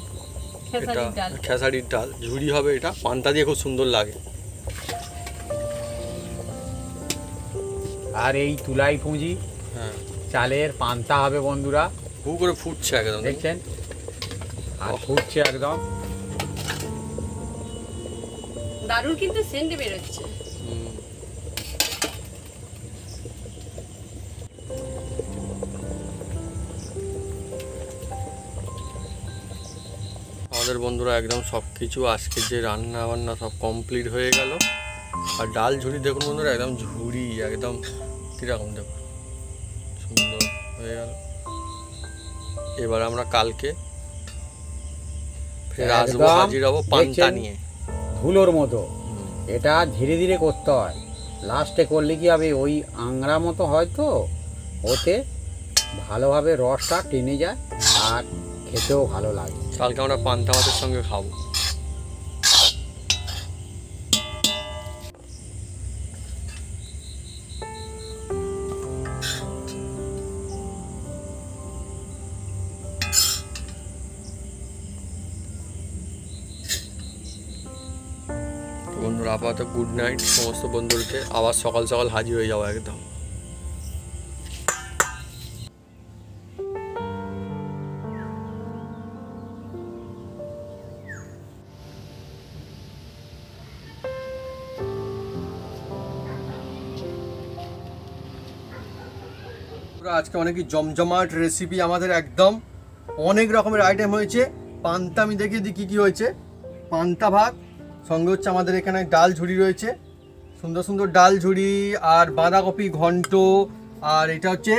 এটা খেসারির ডাল। খেসারির ডাল ঝুড়ি হবে, এটা পান্তা দিয়ে খুব সুন্দর লাগে। আর এই তুলাই পুঁজি হ্যাঁ, চালের পান্তা হবে বন্ধুরা, হু করে ফুটছে একদম, দেখছেন আর ফুটছে একদম। দারুণ কিন্তু সেন্ট বেরোচ্ছে। আমাদের বন্ধুরা একদম সব কিছু আজকে যে রান্না বান্না সব কমপ্লিট হয়ে গেল। আর ডাল ঝুড়ি দেখুন বন্ধুরা, একদম ঝুড়ি একদম কীরকম দেখুন সুন্দর হয়ে গেল। এবার আমরা কালকে ফের আসবো, হাজির হবো পান্তা নিয়ে। ধুলোর মতো এটা ধীরে ধীরে করতে হয়, লাস্টে করলে কি হবে ওই আংড়া মতো হয়, তো ওতে ভালোভাবে রসটা টেনে যায় আর খেতেও ভালো লাগে। কালকে আমরা পান্তা মাছের সঙ্গে খাবো। বন্ধুরা আপাতত গুড নাইট সমস্ত বন্ধুদেরকে, আবার সকাল সকাল হাজির হয়ে যাবো একদম। আজকে অনেকই জমজমাট রেসিপি আমাদের, একদম অনেক রকমের আইটেম হয়েছে। পান্তা আমি দেখিয়ে দিই কী কী হয়েছে। পান্তা ভাত, সঙ্গে হচ্ছে আমাদের এখানে ডাল ঝুড়ি রয়েছে, সুন্দর সুন্দর ডাল ঝুড়ি, আর বাঁধাকপি ঘন্ট, আর এটা হচ্ছে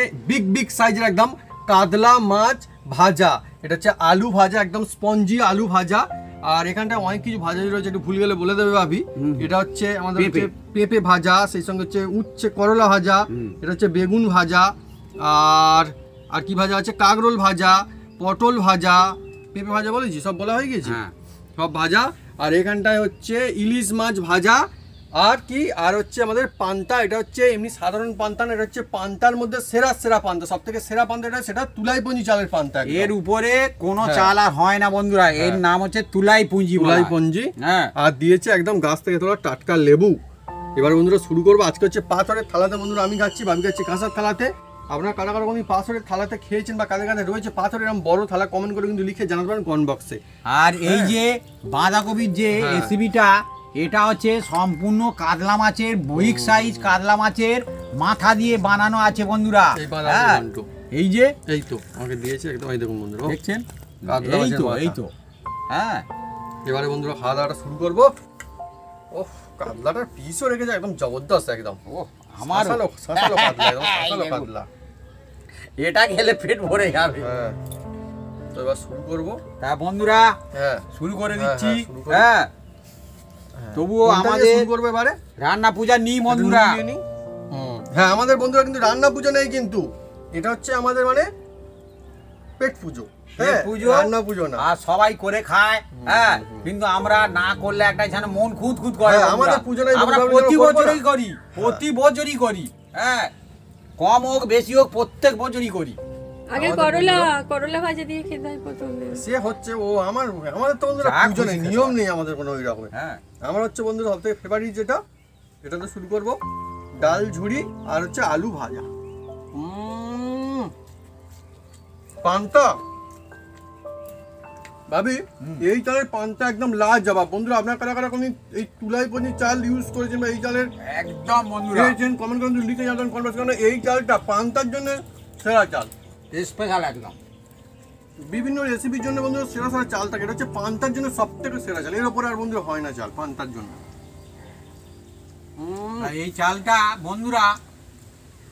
বিগ সাইজের একদম কাতলা মাছ ভাজা, এটা হচ্ছে আলু ভাজা, একদম স্পঞ্জি আলু ভাজা। আর এখানটায় অনেক কিছু ভাজা রয়েছে, একটু ভুল গেলে বলে দেবে ভাবি। এটা হচ্ছে আমাদের পেঁপে ভাজা, সেই সঙ্গে হচ্ছে উচ্ছে করলা ভাজা, এটা হচ্ছে বেগুন ভাজা, আর আর কি ভাজা আছে, কাঁকরোল ভাজা, পটল ভাজা, পেঁপে ভাজা বলেছি, সব বলা হয়ে গেছে, সব ভাজা। আর এখানটায় হচ্ছে ইলিশ মাছ ভাজা, আর কি আর হচ্ছে আমাদের পান্তা, এটা হচ্ছে এমনি সাধারণ পান্তা না, এটা হচ্ছে পান্তার মধ্যে সেরা পান্তা, সব থেকে সেরা পান্তা এটা, সেটা তুলাইপঞ্জি চালের পান্তা। এর উপরে কোনো চাল আর হয় না বন্ধুরা, এর নাম হচ্ছে তুলাইপঞ্জি। হ্যাঁ, আর দিয়েছে একদম গাছ থেকে তোলা টাটকা লেবু। এবার বন্ধুরা শুরু করবো। আজকে হচ্ছে পাথরের থালাতে বন্ধুরা আমি খাচ্ছি, ভাবি খাচ্ছি কাঁসার থালাতে। আপনারা কারা কারা কোনদিন পাথরের থালাতে খেয়েছেন বা কাদের কাদের রয়েছে পাথরের এরকম বড় থালা, কমেন্ট করে কিন্তু লিখে জানাতে পারেন কমেন্ট বক্সে। আর এই যে বাঁধাকপির যে রেসিপিটা, এটা হচ্ছে সম্পূর্ণ কাতলা মাছের, বিগ সাইজ কাতলা মাছের মাথা দিয়ে বানানো আছে বন্ধুরা। এই যে এই তো আমাকে দিয়েছে একদম, এই দেখুন বন্ধুরা দেখছেন, এই তো হ্যাঁ। এবারে বন্ধুরা খাওয়া দাওয়াটা শুরু করবো। ওহ, কাতলাটার পিসও রেখেছে একদম জবরদস্ত একদম। আমার কাতলা, এটা খেলে পেট ভরে যাবে। হ্যাঁ, তো এবার শুরু করবো। তা বন্ধুরা হ্যাঁ শুরু করে দিচ্ছি। হ্যাঁ, তবুও আমাদের শুরু করবো এবারে রান্না পূজা নেই বন্ধুরা। হ্যাঁ, আমাদের বন্ধুরা কিন্তু রান্না পূজা নেই, কিন্তু এটা হচ্ছে আমাদের মানে পেট পুজো, পেট হ্যাঁ পুজো। রান্না পুজো না। আর সবাই করে খায়, হ্যাঁ, কিন্তু আমরা না করলে একটা যেন মন খুঁত খুঁত করে। হ্যাঁ, বন্ধুরা। আমাদের পুজোটা এই আমরা দুর্গা প্রতি পুজোটা করবো বছরই না। করি, প্রতি বছরই করি, হ্যাঁ, কম হোক বেশি হোক প্রত্যেক বছরই করি। আগে করলা ভাজা দিয়ে খেতে হয় প্রথমে। সে হচ্ছে ও আমাদের তো বন্ধুরা যা পুজো খুশি নেই, খেতে নিয়ম হয়। নেই আমাদের কোনো ওই রকমের। হ্যাঁ, আমার হচ্ছে বন্ধুরা সবথেকে ফেভারিট যেটা, এটা তো শুরু করব ডাল ঝুড়ি আর হচ্ছে আলু ভাজা। পান্তা ভাবি, এই চালের পান্তা একদম লাজবাব। বন্ধুরা আপনার কারা কারা কোনদিন এই তুলাই পনির চাল ইউজ করেছেন বা এই চালের একদম বন্ধুরা খেয়েছেন কমেন্ট করে লিখে যাবেন কনভার্স করেন। এই চালটা পান্তার জন্য সেরা চাল, স্পেশাল একদম। বিভিন্ন রেসিপির জন্য বন্ধুরা সেরা সেরা চাল থাকে, এটা হচ্ছে পান্তার জন্য সব থেকে সেরা চাল। এর উপরে আর বন্ধুরা হয় না চাল পান্তার জন্য। আর এই চালটা বন্ধুরা,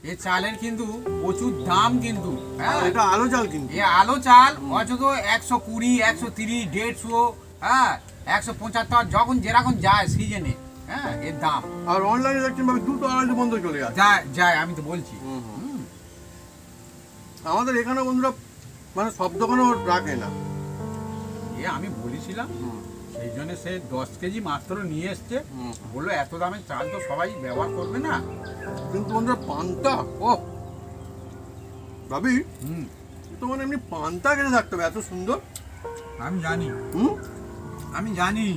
এই চালের কিন্তু প্রচুর দাম কিন্তু, হ্যাঁ, এটা আলো চাল কিন্তু। এই আলো চাল অথচ 120, 130, 150, হ্যাঁ, 175 যখন যেরকম যায় সিজনে, হ্যাঁ, এর দাম আর অনলাইনে দেখছেন ভাবে 2-2-250 বন্ধ চলে যায়। যায় আমি তো বলছি। আমাদের এখানে বন্ধুরা মানে সব দোকানেও রাখে না। এ আমি বলেছিলাম, সেই জন্য সে 10 কেজি মাত্র নিয়ে এসছে, বললো এত দামের চাল তো সবাই ব্যবহার করবে না। কিন্তু বন্ধুরা পান্তা, ও ভাবি তো মানে এমনি পান্তা খেতে থাকতে হবে, এত সুন্দর। আমি জানি, হুম আমি জানি।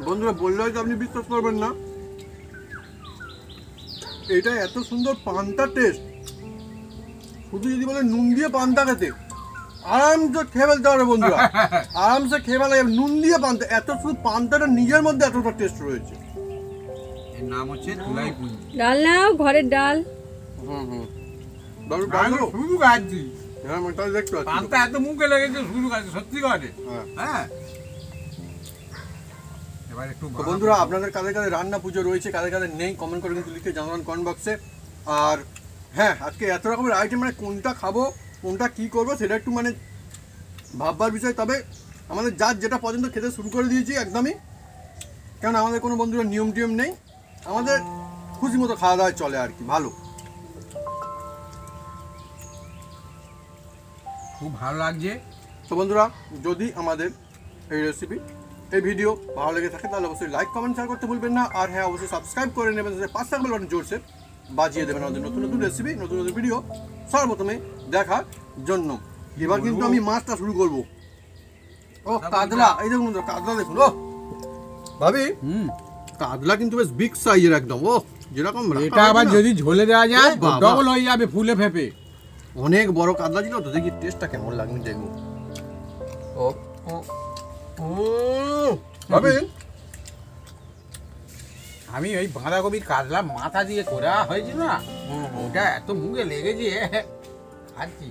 বন্ধুরা বললে হয়তো আপনি বিশ্বাস করবেন না, এটা এত সুন্দর পান্তা টেস্ট, শুধু যদি বলে নুন দিয়ে পান্তা খেতে আরামসে খেয়ে ফেলতে পারবে বন্ধুরা, আরামসে খেয়ে ফেলা যাবে নুন দিয়ে পান্তা। এত শুধু পান্তাটা নিজের মধ্যে এতটা টেস্ট রয়েছে। এর নাম হচ্ছে তুলাই পুঁজি। ডাল নাও, ঘরের ডাল। বাবু ডাল দেবো? শুরু খাচ্ছি, হ্যাঁ আমি তাহলে দেখতে পাচ্ছি। পান্তা এত মুখে লেগেছে, শুরু খাচ্ছি সত্যি করে। হ্যাঁ। হ্যাঁ, এবার একটু তো বন্ধুরা আপনাদের কাদের কাদের রান্না পুজো রয়েছে, কাদের কাদের নেই, কমেন্ট করে কিন্তু লিখে জানাবেন কমেন্ট বক্সে। আর হ্যাঁ, আজকে এত রকমের আইটেম, মানে কোনটা খাবো কোনটা কি করবো সেটা একটু মানে ভাববার বিষয়। তবে আমাদের যার যেটা পছন্দ খেতে শুরু করে দিয়েছি একদমই, কারণ আমাদের কোনো বন্ধুরা নিয়ম টিয়ম নেই, আমাদের খুশি মতো খাওয়া দাওয়া চলে আর কি, ভালো। খুব ভালো লাগছে। তো বন্ধুরা যদি আমাদের এই রেসিপি এই ভিডিও ভালো লেগে থাকে তাহলে অবশ্যই লাইক কমেন্ট শেয়ার করতে ভুলবেন না। আর হ্যাঁ, অবশ্যই সাবস্ক্রাইব করে নেবেন, সাথে পাঁচ টাকা বাটন জোরসে বাজিয়ে দেবেন আমাদের নতুন নতুন রেসিপি, নতুন নতুন ভিডিও সর্বপ্রথমে দেখার জন্য। এবার কিন্তু আমি মাছটা শুরু করব। ও কাতলা, এই দেখুন বন্ধুরা, কাতলা দেখুন। ও ভাবি, কাতলা কিন্তু বেশ বিগ সাইজের একদম। ও যেরকম এটা আবার যদি ঝোলে দেওয়া যায় ও বাবা। ডবল হয়ে যাবে, ফুলে ফেপে। অনেক বড় কাতলা ছিল তো, দেখি টেস্টটা কেমন লাগবে দেখবো। ও ভাবি, আমি ওই বাঁধাকপির কাতলা মাথা দিয়ে করা হয়েছিল না, ওটা এত মুখে লেগেছে খাচ্ছি।